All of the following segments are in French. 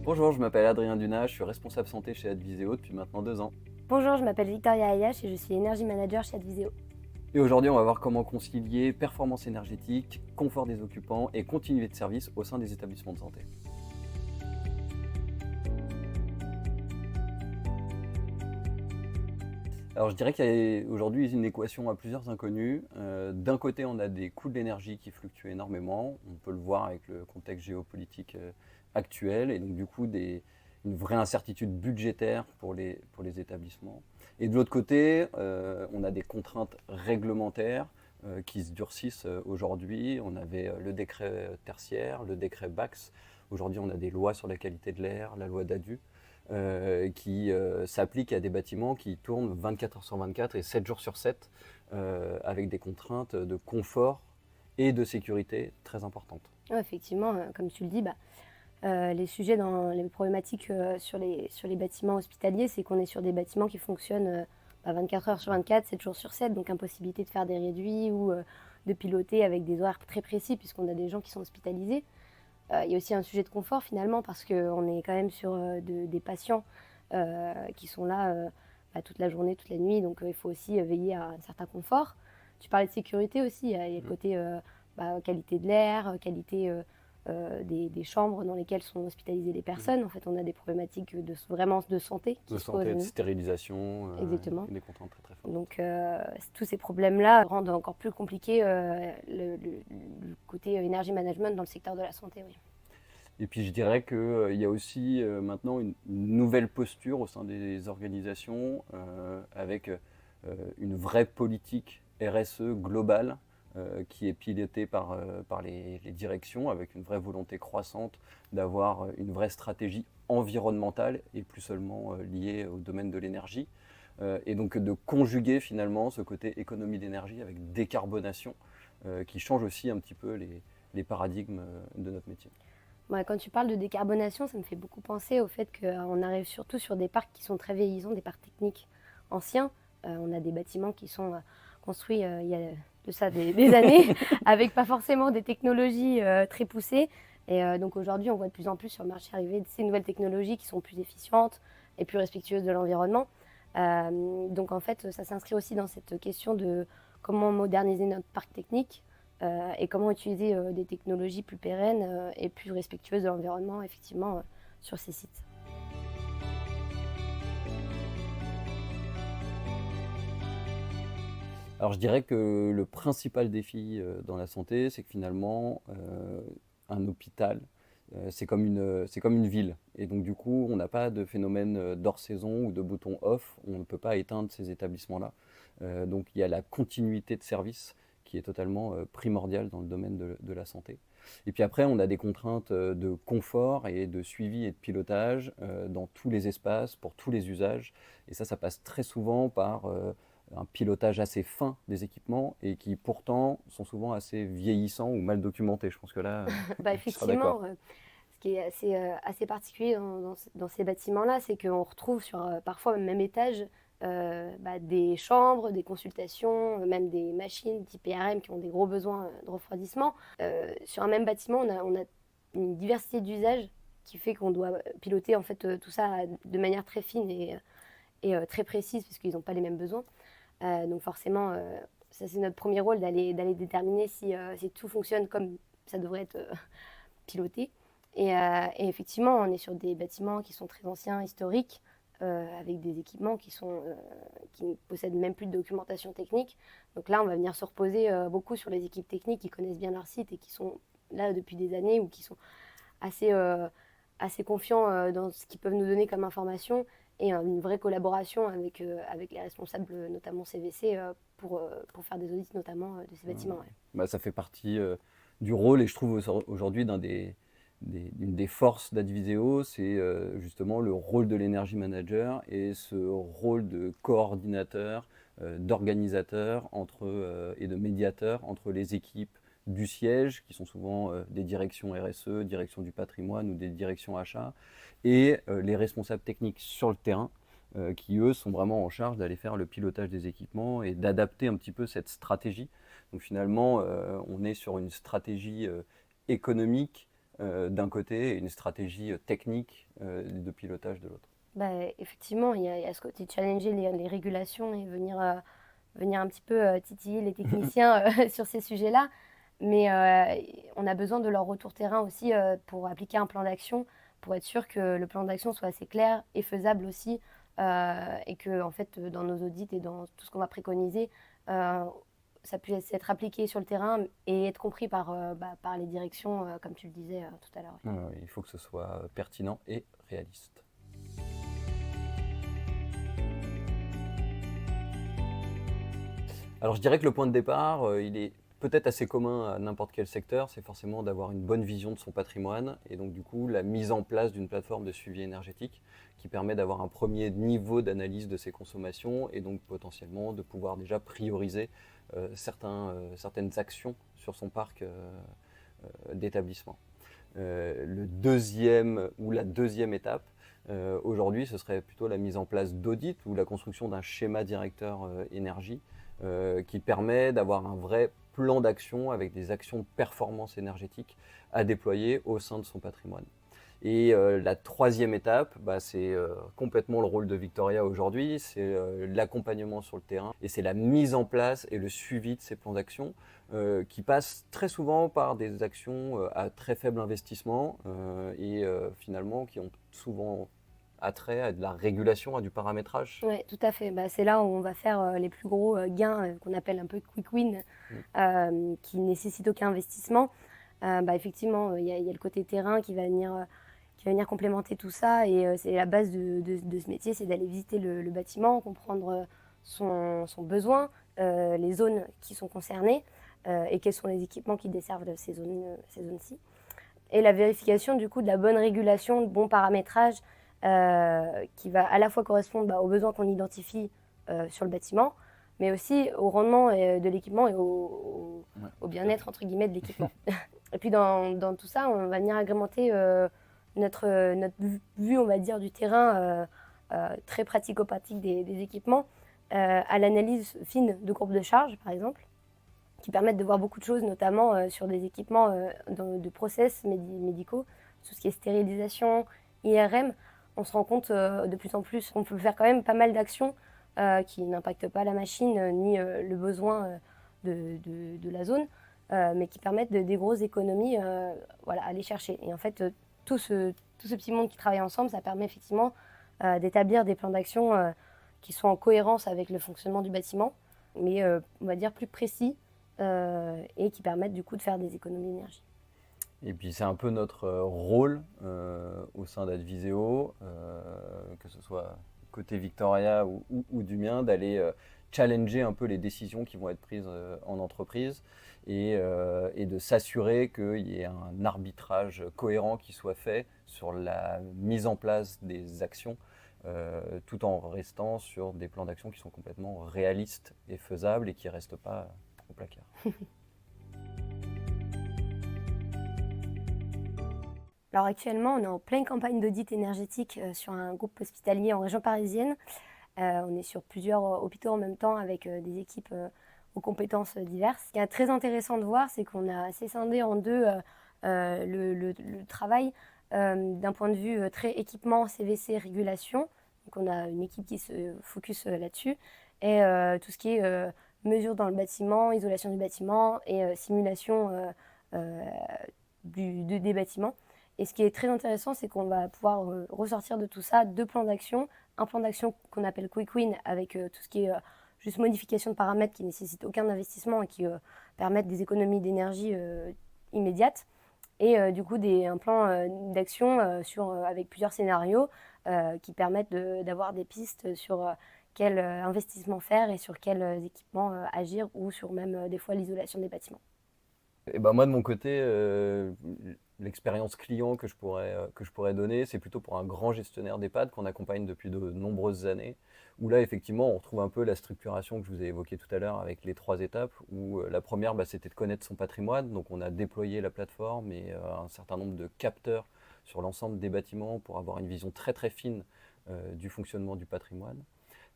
Bonjour, je m'appelle Adrien Dunat, je suis responsable santé chez Adviseo depuis maintenant 2 ans. Bonjour, je m'appelle Victoria Ayash et je suis Energy Manager chez Adviseo. Et aujourd'hui, on va voir comment concilier performance énergétique, confort des occupants et continuité de service au sein des établissements de santé. Alors je dirais qu'il y a aujourd'hui une équation à plusieurs inconnus. D'un côté, on a des coûts de l'énergie qui fluctuent énormément. On peut le voir avec le contexte géopolitique actuel et donc du coup une vraie incertitude budgétaire pour les établissements. Et de l'autre côté, on a des contraintes réglementaires qui se durcissent aujourd'hui. On avait le décret tertiaire, le décret BAX. Aujourd'hui, on a des lois sur la qualité de l'air, la loi DADU qui s'applique à des bâtiments qui tournent 24 heures sur 24 et 7 jours sur 7 avec des contraintes de confort et de sécurité très importantes. Ouais, effectivement, comme tu le dis, les sujets dans les problématiques sur les bâtiments hospitaliers, c'est qu'on est sur des bâtiments qui fonctionnent 24 heures sur 24, 7 jours sur 7, donc impossibilité de faire des réduits ou de piloter avec des horaires très précis puisqu'on a des gens qui sont hospitalisés. Il y a aussi un sujet de confort finalement parce qu'on est quand même sur des patients qui sont là toute la journée, toute la nuit, donc il faut aussi veiller à un certain confort. Tu parlais de sécurité aussi, il y a le côté qualité de l'air, qualité des chambres dans lesquelles sont hospitalisées les personnes. En fait, on a des problématiques vraiment de santé qui De se posent santé, à de nous. stérilisation, Exactement. des contraintes très très fortes. Donc tous ces problèmes-là rendent encore plus compliqué le côté energy management dans le secteur de la santé. Oui. Et puis je dirais qu'il y a aussi maintenant une nouvelle posture au sein des organisations avec une vraie politique RSE globale qui est pilotée par les directions avec une vraie volonté croissante d'avoir une vraie stratégie environnementale et plus seulement liée au domaine de l'énergie. Et donc de conjuguer finalement ce côté économie d'énergie avec décarbonation qui change aussi un petit peu les paradigmes de notre métier. Ouais, quand tu parles de décarbonation, ça me fait beaucoup penser au fait qu'on arrive surtout sur des parcs qui sont très vieillissants, des parcs techniques anciens. On a des bâtiments qui sont construits il y a de ça des années, avec pas forcément des technologies très poussées. Et donc aujourd'hui, on voit de plus en plus sur le marché arriver ces nouvelles technologies qui sont plus efficientes et plus respectueuses de l'environnement. Donc en fait, ça s'inscrit aussi dans cette question de comment moderniser notre parc technique et comment utiliser des technologies plus pérennes et plus respectueuses de l'environnement, effectivement, sur ces sites. Alors je dirais que le principal défi dans la santé, c'est que finalement, un hôpital, c'est comme une ville. Et donc du coup, on n'a pas de phénomène d'hors-saison ou de bouton off. On ne peut pas éteindre ces établissements-là. Donc il y a la continuité de service qui est totalement primordiale dans le domaine de la santé. Et puis après, on a des contraintes de confort et de suivi et de pilotage dans tous les espaces, pour tous les usages. Et ça passe très souvent par un pilotage assez fin des équipements et qui pourtant sont souvent assez vieillissants ou mal documentés. Je pense que là, tu seras d'accord. Effectivement, ce qui est assez particulier dans ces bâtiments-là, c'est qu'on retrouve sur parfois le même étage des chambres, des consultations, même des machines type PRM qui ont des gros besoins de refroidissement. Sur un même bâtiment, on a une diversité d'usages qui fait qu'on doit piloter en fait tout ça de manière très fine et très précise parce qu'ils n'ont pas les mêmes besoins. Donc forcément, ça c'est notre premier rôle d'aller déterminer si tout fonctionne comme ça devrait être piloté. Et effectivement, on est sur des bâtiments qui sont très anciens, historiques, avec des équipements qui ne possèdent même plus de documentation technique. Donc là, on va venir se reposer beaucoup sur les équipes techniques qui connaissent bien leur site et qui sont là depuis des années ou qui sont assez, assez confiants dans ce qu'ils peuvent nous donner comme information et une vraie collaboration avec les responsables, notamment CVC, pour faire des audits notamment de ces bâtiments. Ouais. Bah, ça fait partie du rôle et je trouve aujourd'hui une des forces d'Adviseo, c'est justement le rôle de l'energy manager et ce rôle de coordinateur, d'organisateur et de médiateur entre les équipes du siège, qui sont souvent des directions RSE, direction du patrimoine ou des directions achats, et les responsables techniques sur le terrain, qui eux sont vraiment en charge d'aller faire le pilotage des équipements et d'adapter un petit peu cette stratégie. Donc finalement, on est sur une stratégie économique d'un côté et une stratégie technique de pilotage de l'autre. Bah, effectivement, il y a ce côté challenger les régulations et venir un petit peu titiller les techniciens sur ces sujets-là. Mais on a besoin de leur retour terrain aussi pour appliquer un plan d'action, pour être sûr que le plan d'action soit assez clair et faisable aussi, et que en fait, dans nos audits et dans tout ce qu'on va préconiser, euh, ça puisse être appliqué sur le terrain et être compris par les directions, comme tu le disais tout à l'heure. Il faut que ce soit pertinent et réaliste. Alors je dirais que le point de départ, il est peut-être assez commun à n'importe quel secteur, c'est forcément d'avoir une bonne vision de son patrimoine et donc du coup la mise en place d'une plateforme de suivi énergétique qui permet d'avoir un premier niveau d'analyse de ses consommations et donc potentiellement de pouvoir déjà prioriser certaines actions sur son parc d'établissement. Le deuxième ou la deuxième étape, aujourd'hui, ce serait plutôt la mise en place d'audits ou la construction d'un schéma directeur énergie qui permet d'avoir un vrai plan d'action avec des actions de performance énergétique à déployer au sein de son patrimoine. Et la troisième étape, c'est complètement le rôle de Victoria aujourd'hui, c'est l'accompagnement sur le terrain et c'est la mise en place et le suivi de ces plans d'action qui passent très souvent par des actions à très faible investissement et finalement qui ont souvent attrait à de la régulation, à du paramétrage. Oui, tout à fait. Bah, c'est là où on va faire les plus gros gains qu'on appelle un peu quick win, qui ne nécessitent aucun investissement. Effectivement, il y a le côté terrain qui va venir complémenter tout ça. Et c'est la base de ce métier, c'est d'aller visiter le bâtiment, comprendre son besoin, les zones qui sont concernées et quels sont les équipements qui desservent ces zones-ci. Et la vérification du coup de la bonne régulation, de bon paramétrage qui va à la fois correspondre aux besoins qu'on identifie sur le bâtiment, mais aussi au rendement de l'équipement et au bien-être entre guillemets de l'équipement. Et puis dans tout ça, on va venir agrémenter notre vue, on va dire, du terrain très pratico-pratique des équipements à l'analyse fine de courbes de charge, par exemple, qui permettent de voir beaucoup de choses, notamment sur des équipements de process médicaux, tout ce qui est stérilisation, IRM. On se rend compte de plus en plus qu'on peut faire quand même pas mal d'actions qui n'impactent pas la machine ni le besoin de la zone, mais qui permettent des grosses économies à aller chercher. Et en fait, tout ce petit monde qui travaille ensemble, ça permet effectivement d'établir des plans d'action qui sont en cohérence avec le fonctionnement du bâtiment, mais on va dire plus précis et qui permettent du coup de faire des économies d'énergie. Et puis c'est un peu notre rôle au sein d'Adviseo, que ce soit côté Victoria ou du mien, d'aller challenger un peu les décisions qui vont être prises en entreprise et de s'assurer qu'il y ait un arbitrage cohérent qui soit fait sur la mise en place des actions, tout en restant sur des plans d'action qui sont complètement réalistes et faisables et qui ne restent pas au placard. Alors actuellement, on est en pleine campagne d'audit énergétique sur un groupe hospitalier en région parisienne. On est sur plusieurs hôpitaux en même temps avec des équipes aux compétences diverses. Ce qui est très intéressant de voir, c'est qu'on a assez scindé en deux le travail d'un point de vue très équipement, CVC, régulation. Donc on a une équipe qui se focus là-dessus. Et tout ce qui est mesures dans le bâtiment, isolation du bâtiment et simulation des bâtiments. Et ce qui est très intéressant, c'est qu'on va pouvoir ressortir de tout ça deux plans d'action. Un plan d'action qu'on appelle Quick Win avec tout ce qui est juste modification de paramètres qui ne nécessitent aucun investissement et qui permettent des économies d'énergie immédiates. Et du coup, un plan d'action avec plusieurs scénarios qui permettent d'avoir des pistes sur quel investissement faire et sur quels équipements agir ou sur même des fois l'isolation des bâtiments. Et moi, de mon côté, l'expérience client que je pourrais donner, c'est plutôt pour un grand gestionnaire d'EHPAD qu'on accompagne depuis de nombreuses années, où là, effectivement, on retrouve un peu la structuration que je vous ai évoquée tout à l'heure avec les 3 étapes, où la première, c'était de connaître son patrimoine. Donc, on a déployé la plateforme et un certain nombre de capteurs sur l'ensemble des bâtiments pour avoir une vision très, très fine du fonctionnement du patrimoine.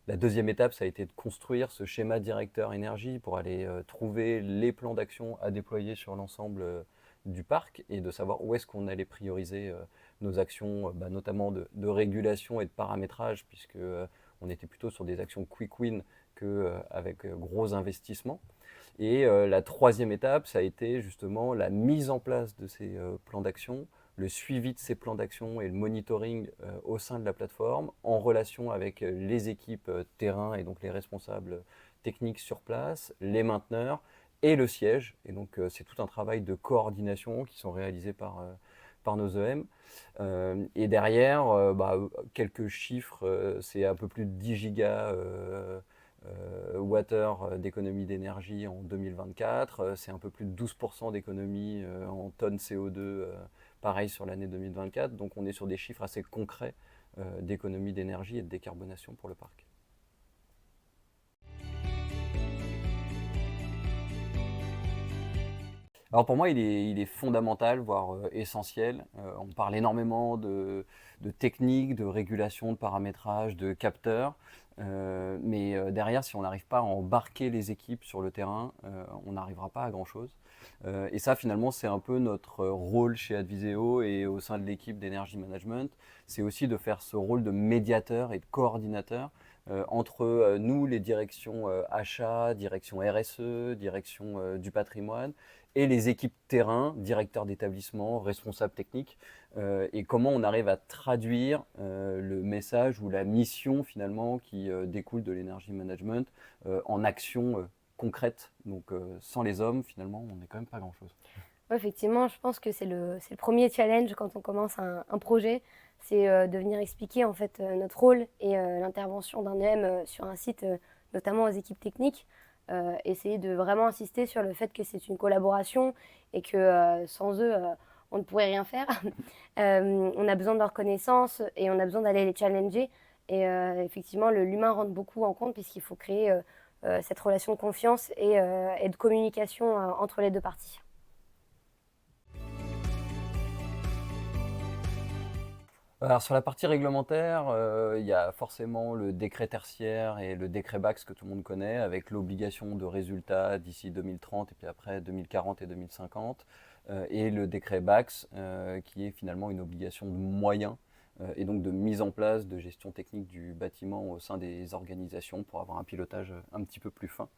La deuxième étape, ça a été de construire ce schéma directeur énergie pour aller trouver les plans d'action à déployer sur l'ensemble du parc et de savoir où est-ce qu'on allait prioriser nos actions, notamment de régulation et de paramétrage, puisque on était plutôt sur des actions quick win qu'avec gros investissements. Et la troisième étape, ça a été justement la mise en place de ces plans d'action, le suivi de ces plans d'action et le monitoring au sein de la plateforme, en relation avec les équipes terrain et donc les responsables techniques sur place, les mainteneurs et le siège. Et donc c'est tout un travail de coordination qui sont réalisés par nos EM. Et derrière, quelques chiffres, c'est un peu plus de 10 gigas water d'économie d'énergie en 2024, c'est un peu plus de 12% d'économie en tonnes CO2, pareil sur l'année 2024, donc on est sur des chiffres assez concrets d'économie d'énergie et de décarbonation pour le parc. Alors pour moi, il est fondamental, voire essentiel. On parle énormément de techniques, de régulation, de paramétrage, de capteurs. Mais derrière, si on n'arrive pas à embarquer les équipes sur le terrain, on n'arrivera pas à grand-chose. Et ça, finalement, c'est un peu notre rôle chez Adviseo et au sein de l'équipe d'Energy Management. C'est aussi de faire ce rôle de médiateur et de coordinateur entre nous, les directions achats, direction RSE, direction du patrimoine, et les équipes terrain, directeurs d'établissement, responsables techniques, et comment on arrive à traduire le message ou la mission finalement qui découle de l'energy management en action concrète. Donc sans les hommes, finalement, on n'est quand même pas grand-chose. Ouais, effectivement, je pense que c'est le premier challenge quand on commence un projet, c'est de venir expliquer en fait notre rôle et l'intervention d'un EM sur un site, notamment aux équipes techniques. Essayer de vraiment insister sur le fait que c'est une collaboration et que sans eux, on ne pourrait rien faire. On a besoin de leur connaissance et on a besoin d'aller les challenger. Et effectivement, l'humain rentre beaucoup en compte puisqu'il faut créer cette relation de confiance et de communication entre les deux parties. Alors sur la partie réglementaire, il y a forcément le décret tertiaire et le décret BACS que tout le monde connaît, avec l'obligation de résultats d'ici 2030 et puis après 2040 et 2050, et le décret BACS qui est finalement une obligation de moyens et donc de mise en place de gestion technique du bâtiment au sein des organisations pour avoir un pilotage un petit peu plus fin.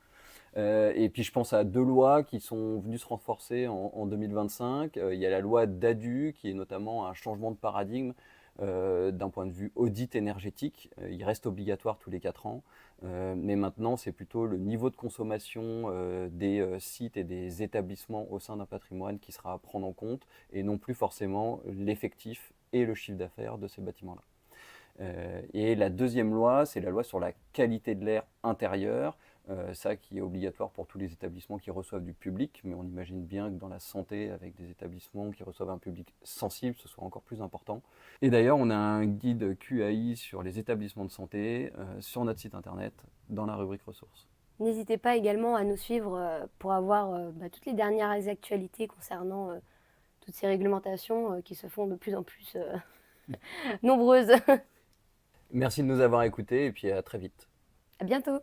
Et puis je pense à deux lois qui sont venues se renforcer en 2025. Il y a la loi DADU qui est notamment un changement de paradigme d'un point de vue audit énergétique. Il reste obligatoire tous les 4 ans, mais maintenant c'est plutôt le niveau de consommation des sites et des établissements au sein d'un patrimoine qui sera à prendre en compte et non plus forcément l'effectif et le chiffre d'affaires de ces bâtiments-là. Et la deuxième loi, c'est la loi sur la qualité de l'air intérieur. Ça qui est obligatoire pour tous les établissements qui reçoivent du public, mais on imagine bien que dans la santé, avec des établissements qui reçoivent un public sensible, ce soit encore plus important. Et d'ailleurs, on a un guide QAI sur les établissements de santé sur notre site internet, dans la rubrique ressources. N'hésitez pas également à nous suivre pour avoir toutes les dernières actualités concernant toutes ces réglementations qui se font de plus en plus nombreuses. Merci de nous avoir écoutés et puis à très vite. À bientôt!